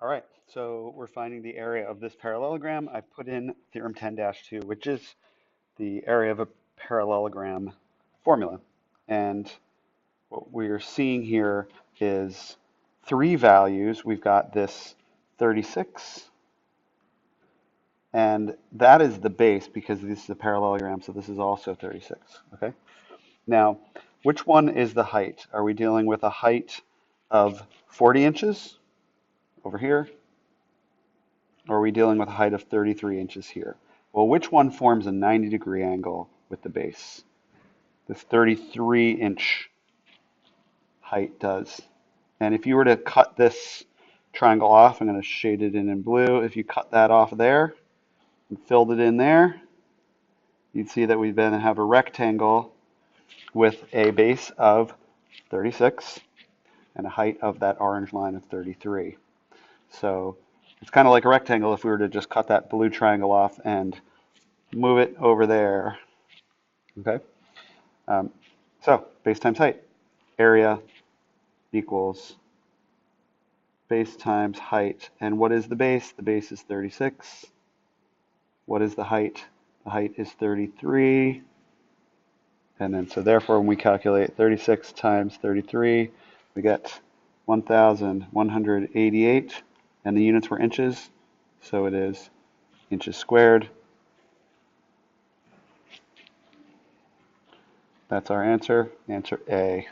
All right, so we're finding the area of this parallelogram. I put in theorem 10-2, which is the area of a parallelogram formula. And what we're seeing here is three values. We've got this 36, and that is the base because this is a parallelogram, so this is also 36, okay? Now, which one is the height? Are we dealing with a height of 40 inches over here? Or are we dealing with a height of 33 inches here? Well, which one forms a 90-degree angle with the base? This 33-inch height does. And if you were to cut this triangle off, I'm going to shade it in blue. If you cut that off there and filled it in there, you'd see that we then have a rectangle with a base of 36 and a height of that orange line of 33. So it's kind of like a rectangle if we were to just cut that blue triangle off and move it over there. Okay? So base times height. Area equals base times height. And what is the base? The base is 36. What is the height? The height is 33. And then so therefore when we calculate 36 times 33, we get 1,188. And the units were inches, so it is inches squared. That's our answer, answer A.